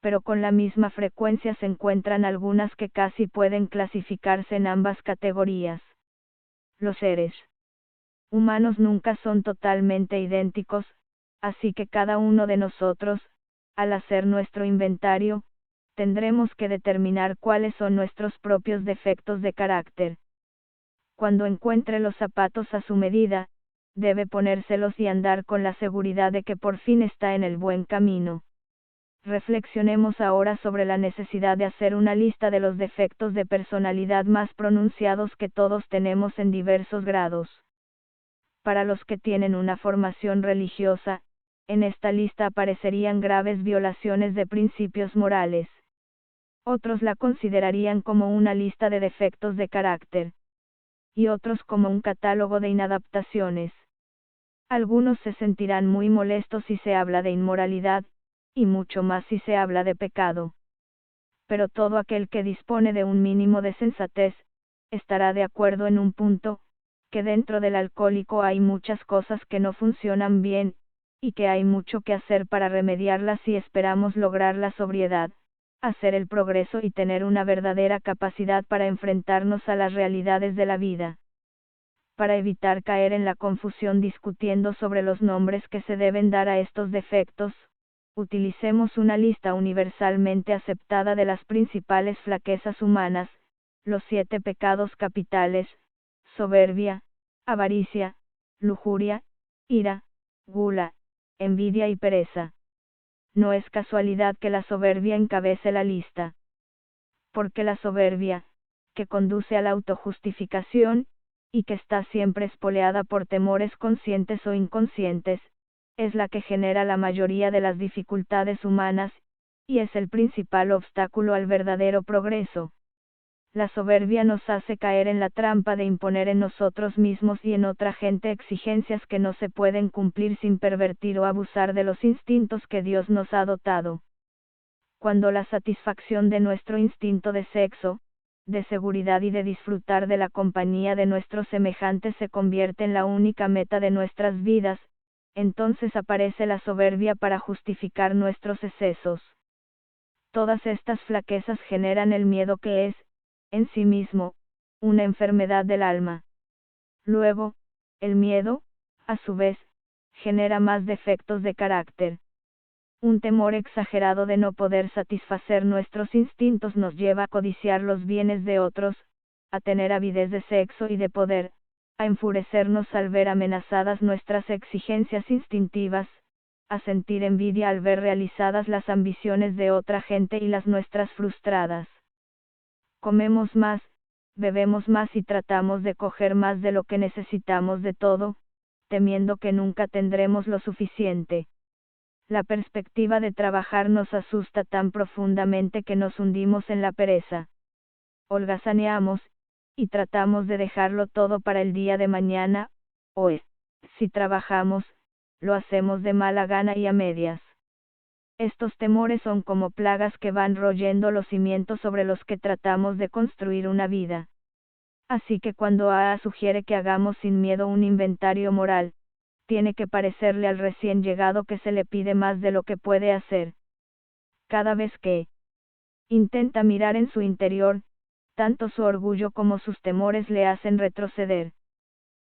pero con la misma frecuencia se encuentran algunas que casi pueden clasificarse en ambas categorías. Los seres humanos nunca son totalmente idénticos, así que cada uno de nosotros, al hacer nuestro inventario, tendremos que determinar cuáles son nuestros propios defectos de carácter. Cuando encuentre los zapatos a su medida, debe ponérselos y andar con la seguridad de que por fin está en el buen camino. Reflexionemos ahora sobre la necesidad de hacer una lista de los defectos de personalidad más pronunciados que todos tenemos en diversos grados. Para los que tienen una formación religiosa, en esta lista aparecerían graves violaciones de principios morales. Otros la considerarían como una lista de defectos de carácter, y otros como un catálogo de inadaptaciones. Algunos se sentirán muy molestos si se habla de inmoralidad, y mucho más si se habla de pecado. Pero todo aquel que dispone de un mínimo de sensatez, estará de acuerdo en un punto, que dentro del alcohólico hay muchas cosas que no funcionan bien, y que hay mucho que hacer para remediarlas si esperamos lograr la sobriedad, hacer el progreso y tener una verdadera capacidad para enfrentarnos a las realidades de la vida. Para evitar caer en la confusión discutiendo sobre los nombres que se deben dar a estos defectos, utilicemos una lista universalmente aceptada de las principales flaquezas humanas, los 7 pecados capitales: soberbia, avaricia, lujuria, ira, gula, envidia y pereza. No es casualidad que la soberbia encabece la lista. Porque la soberbia, que conduce a la autojustificación, y que está siempre espoleada por temores conscientes o inconscientes, es la que genera la mayoría de las dificultades humanas, y es el principal obstáculo al verdadero progreso. La soberbia nos hace caer en la trampa de imponer en nosotros mismos y en otra gente exigencias que no se pueden cumplir sin pervertir o abusar de los instintos que Dios nos ha dotado. Cuando la satisfacción de nuestro instinto de sexo, de seguridad y de disfrutar de la compañía de nuestros semejantes se convierte en la única meta de nuestras vidas, entonces aparece la soberbia para justificar nuestros excesos. Todas estas flaquezas generan el miedo que es, en sí mismo, una enfermedad del alma. Luego, el miedo, a su vez, genera más defectos de carácter. Un temor exagerado de no poder satisfacer nuestros instintos nos lleva a codiciar los bienes de otros, a tener avidez de sexo y de poder, a enfurecernos al ver amenazadas nuestras exigencias instintivas, a sentir envidia al ver realizadas las ambiciones de otra gente y las nuestras frustradas. Comemos más, bebemos más y tratamos de coger más de lo que necesitamos de todo, temiendo que nunca tendremos lo suficiente. La perspectiva de trabajar nos asusta tan profundamente que nos hundimos en la pereza. Holgazaneamos, y tratamos de dejarlo todo para el día de mañana, o si trabajamos, lo hacemos de mala gana y a medias. Estos temores son como plagas que van royendo los cimientos sobre los que tratamos de construir una vida. Así que cuando AA sugiere que hagamos sin miedo un inventario moral, tiene que parecerle al recién llegado que se le pide más de lo que puede hacer. Cada vez que intenta mirar en su interior, tanto su orgullo como sus temores le hacen retroceder.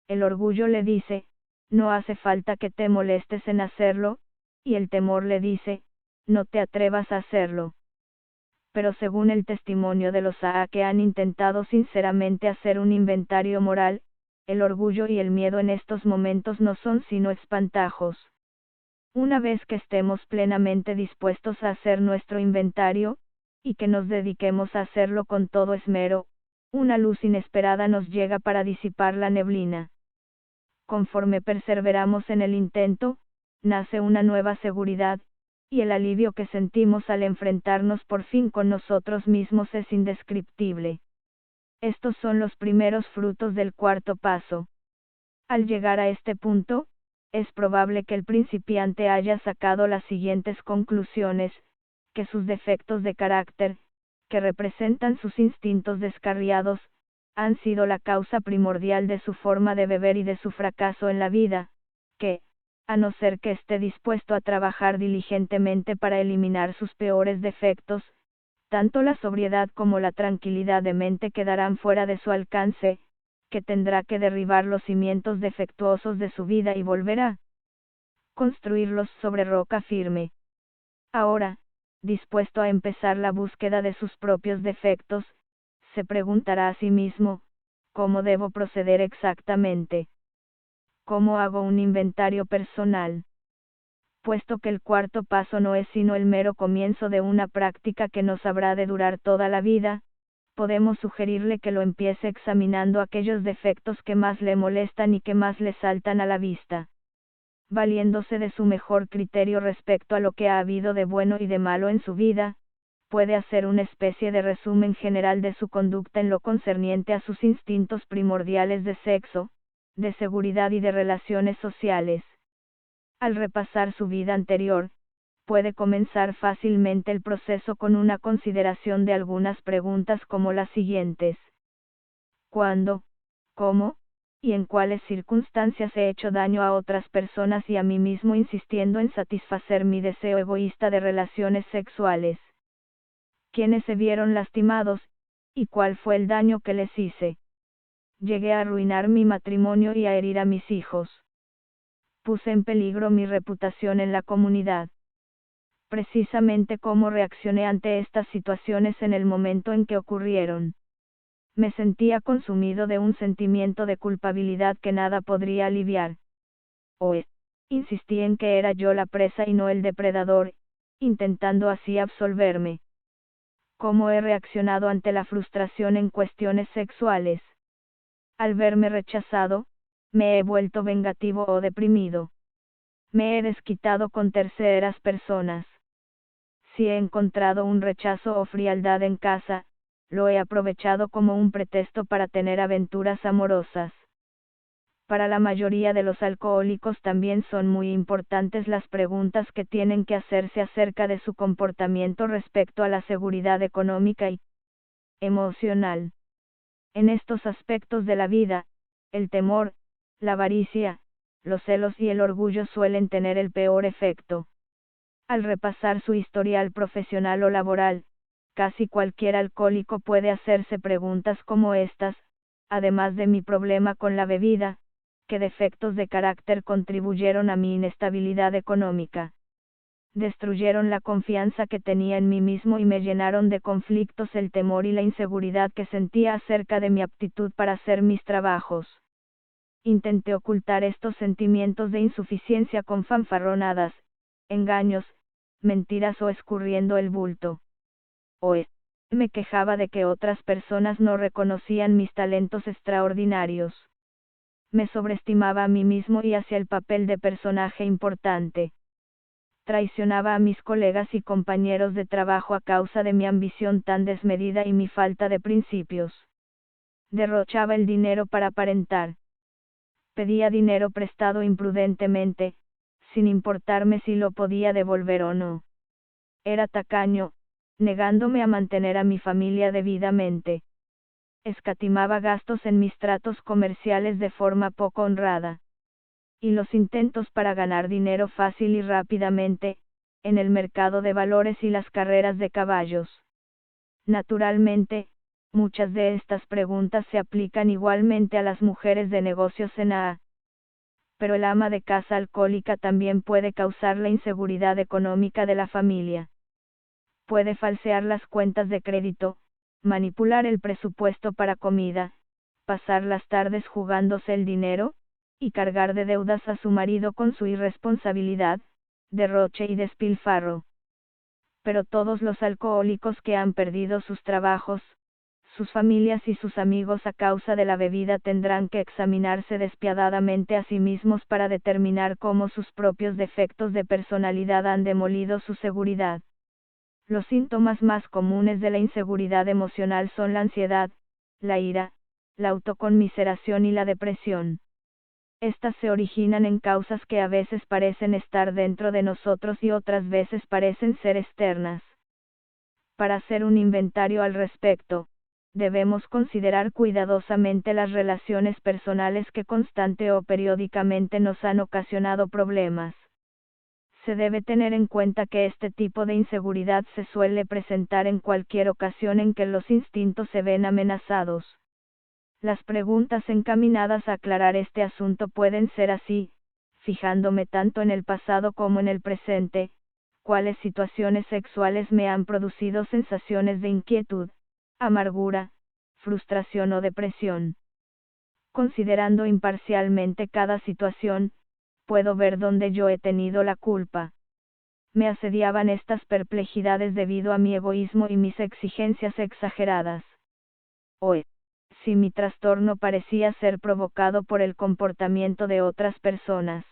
El orgullo le dice, no hace falta que te molestes en hacerlo, y el temor le dice, no te atrevas a hacerlo. Pero según el testimonio de los AA que han intentado sinceramente hacer un inventario moral, el orgullo y el miedo en estos momentos no son sino espantajos. Una vez que estemos plenamente dispuestos a hacer nuestro inventario, y que nos dediquemos a hacerlo con todo esmero, una luz inesperada nos llega para disipar la neblina. Conforme perseveramos en el intento, nace una nueva seguridad, y el alivio que sentimos al enfrentarnos por fin con nosotros mismos es indescriptible. Estos son los primeros frutos del cuarto paso. Al llegar a este punto, es probable que el principiante haya sacado las siguientes conclusiones: que sus defectos de carácter, que representan sus instintos descarriados, han sido la causa primordial de su forma de beber y de su fracaso en la vida, que, a no ser que esté dispuesto a trabajar diligentemente para eliminar sus peores defectos, tanto la sobriedad como la tranquilidad de mente quedarán fuera de su alcance, que tendrá que derribar los cimientos defectuosos de su vida y volver a construirlos sobre roca firme. Ahora, dispuesto a empezar la búsqueda de sus propios defectos, se preguntará a sí mismo, ¿cómo debo proceder exactamente? ¿Cómo hago un inventario personal? Puesto que el cuarto paso no es sino el mero comienzo de una práctica que nos habrá de durar toda la vida, podemos sugerirle que lo empiece examinando aquellos defectos que más le molestan y que más le saltan a la vista. Valiéndose de su mejor criterio respecto a lo que ha habido de bueno y de malo en su vida, puede hacer una especie de resumen general de su conducta en lo concerniente a sus instintos primordiales de sexo, de seguridad y de relaciones sociales. Al repasar su vida anterior, puede comenzar fácilmente el proceso con una consideración de algunas preguntas como las siguientes. ¿Cuándo, cómo, y en cuáles circunstancias he hecho daño a otras personas y a mí mismo insistiendo en satisfacer mi deseo egoísta de relaciones sexuales? ¿Quiénes se vieron lastimados, y cuál fue el daño que les hice? Llegué a arruinar mi matrimonio y a herir a mis hijos. Puse en peligro mi reputación en la comunidad. Precisamente cómo reaccioné ante estas situaciones en el momento en que ocurrieron. Me sentía consumido de un sentimiento de culpabilidad que nada podría aliviar. Insistí en que era yo la presa y no el depredador, intentando así absolverme. ¿Cómo he reaccionado ante la frustración en cuestiones sexuales? Al verme rechazado, me he vuelto vengativo o deprimido. Me he desquitado con terceras personas. Si he encontrado un rechazo o frialdad en casa, lo he aprovechado como un pretexto para tener aventuras amorosas. Para la mayoría de los alcohólicos también son muy importantes las preguntas que tienen que hacerse acerca de su comportamiento respecto a la seguridad económica y emocional. En estos aspectos de la vida, el temor, la avaricia, los celos y el orgullo suelen tener el peor efecto. Al repasar su historial profesional o laboral, casi cualquier alcohólico puede hacerse preguntas como estas: además de mi problema con la bebida, ¿qué defectos de carácter contribuyeron a mi inestabilidad económica? Destruyeron la confianza que tenía en mí mismo y me llenaron de conflictos el temor y la inseguridad que sentía acerca de mi aptitud para hacer mis trabajos. Intenté ocultar estos sentimientos de insuficiencia con fanfarronadas, engaños, mentiras o escurriendo el bulto. Me quejaba de que otras personas no reconocían mis talentos extraordinarios. Me sobreestimaba a mí mismo y hacía el papel de personaje importante. Traicionaba a mis colegas y compañeros de trabajo a causa de mi ambición tan desmedida y mi falta de principios. Derrochaba el dinero para aparentar. Pedía dinero prestado imprudentemente, sin importarme si lo podía devolver o no. Era tacaño, negándome a mantener a mi familia debidamente. Escatimaba gastos en mis tratos comerciales de forma poco honrada. Y los intentos para ganar dinero fácil y rápidamente, en el mercado de valores y las carreras de caballos. Naturalmente, muchas de estas preguntas se aplican igualmente a las mujeres de negocios en A. Pero el ama de casa alcohólica también puede causar la inseguridad económica de la familia. Puede falsear las cuentas de crédito, manipular el presupuesto para comida, pasar las tardes jugándose el dinero, y cargar de deudas a su marido con su irresponsabilidad, derroche y despilfarro. Pero todos los alcohólicos que han perdido sus trabajos, sus familias y sus amigos a causa de la bebida tendrán que examinarse despiadadamente a sí mismos para determinar cómo sus propios defectos de personalidad han demolido su seguridad. Los síntomas más comunes de la inseguridad emocional son la ansiedad, la ira, la autoconmiseración y la depresión. Estas se originan en causas que a veces parecen estar dentro de nosotros y otras veces parecen ser externas. Para hacer un inventario al respecto, debemos considerar cuidadosamente las relaciones personales que constante o periódicamente nos han ocasionado problemas. Se debe tener en cuenta que este tipo de inseguridad se suele presentar en cualquier ocasión en que los instintos se ven amenazados. Las preguntas encaminadas a aclarar este asunto pueden ser así, fijándome tanto en el pasado como en el presente, cuáles situaciones sexuales me han producido sensaciones de inquietud, amargura, frustración o depresión. Considerando imparcialmente cada situación, puedo ver dónde yo he tenido la culpa. Me asediaban estas perplejidades debido a mi egoísmo y mis exigencias exageradas. O si mi trastorno parecía ser provocado por el comportamiento de otras personas.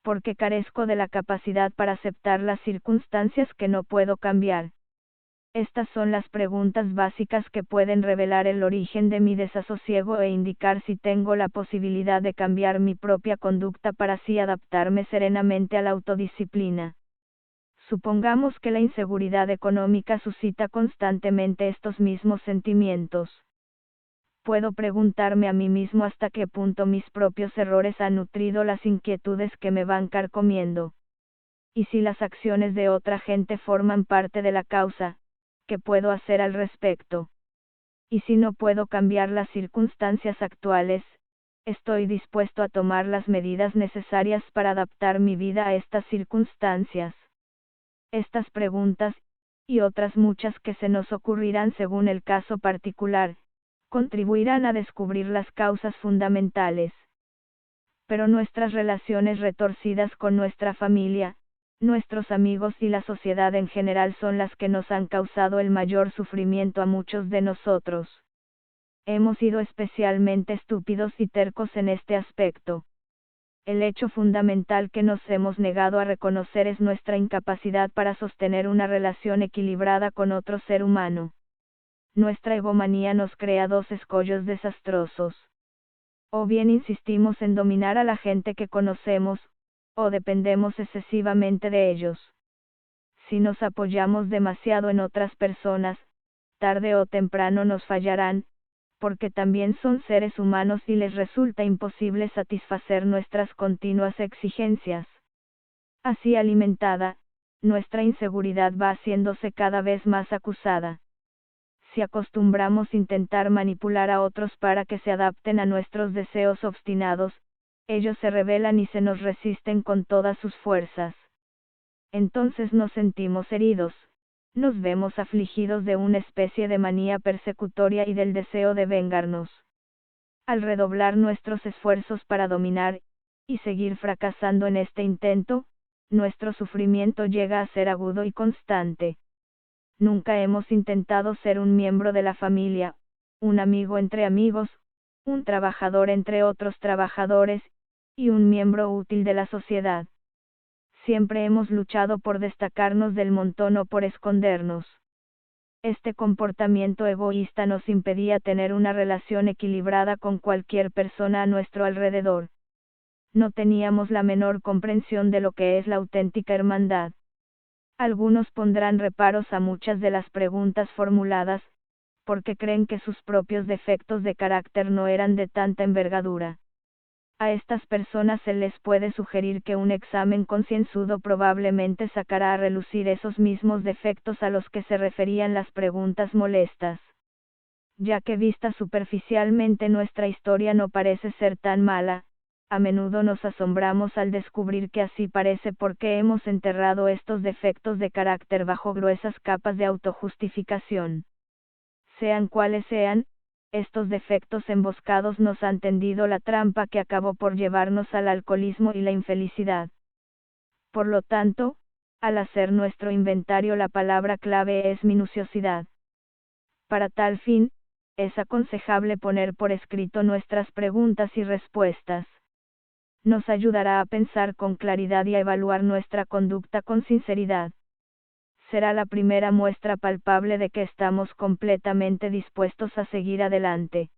Porque carezco de la capacidad para aceptar las circunstancias que no puedo cambiar. Estas son las preguntas básicas que pueden revelar el origen de mi desasosiego e indicar si tengo la posibilidad de cambiar mi propia conducta para así adaptarme serenamente a la autodisciplina. Supongamos que la inseguridad económica suscita constantemente estos mismos sentimientos. Puedo preguntarme a mí mismo hasta qué punto mis propios errores han nutrido las inquietudes que me van carcomiendo. Y si las acciones de otra gente forman parte de la causa, ¿qué puedo hacer al respecto? Y si no puedo cambiar las circunstancias actuales, estoy dispuesto a tomar las medidas necesarias para adaptar mi vida a estas circunstancias. Estas preguntas, y otras muchas que se nos ocurrirán según el caso particular, contribuirán a descubrir las causas fundamentales. Pero nuestras relaciones retorcidas con nuestra familia, nuestros amigos y la sociedad en general son las que nos han causado el mayor sufrimiento a muchos de nosotros. Hemos sido especialmente estúpidos y tercos en este aspecto. El hecho fundamental que nos hemos negado a reconocer es nuestra incapacidad para sostener una relación equilibrada con otro ser humano. Nuestra egomanía nos crea dos escollos desastrosos. O bien insistimos en dominar a la gente que conocemos, o dependemos excesivamente de ellos. Si nos apoyamos demasiado en otras personas, tarde o temprano nos fallarán, porque también son seres humanos y les resulta imposible satisfacer nuestras continuas exigencias. Así alimentada, nuestra inseguridad va haciéndose cada vez más acusada. Si acostumbramos intentar manipular a otros para que se adapten a nuestros deseos obstinados, ellos se rebelan y se nos resisten con todas sus fuerzas. Entonces nos sentimos heridos, nos vemos afligidos de una especie de manía persecutoria y del deseo de vengarnos. Al redoblar nuestros esfuerzos para dominar, y seguir fracasando en este intento, nuestro sufrimiento llega a ser agudo y constante. Nunca hemos intentado ser un miembro de la familia, un amigo entre amigos, un trabajador entre otros trabajadores, y un miembro útil de la sociedad. Siempre hemos luchado por destacarnos del montón o por escondernos. Este comportamiento egoísta nos impedía tener una relación equilibrada con cualquier persona a nuestro alrededor. No teníamos la menor comprensión de lo que es la auténtica hermandad. Algunos pondrán reparos a muchas de las preguntas formuladas, porque creen que sus propios defectos de carácter no eran de tanta envergadura. A estas personas se les puede sugerir que un examen concienzudo probablemente sacará a relucir esos mismos defectos a los que se referían las preguntas molestas. Ya que vista superficialmente nuestra historia no parece ser tan mala, a menudo nos asombramos al descubrir que así parece porque hemos enterrado estos defectos de carácter bajo gruesas capas de autojustificación. Sean cuales sean, estos defectos emboscados nos han tendido la trampa que acabó por llevarnos al alcoholismo y la infelicidad. Por lo tanto, al hacer nuestro inventario la palabra clave es minuciosidad. Para tal fin, es aconsejable poner por escrito nuestras preguntas y respuestas. Nos ayudará a pensar con claridad y a evaluar nuestra conducta con sinceridad. Será la primera muestra palpable de que estamos completamente dispuestos a seguir adelante.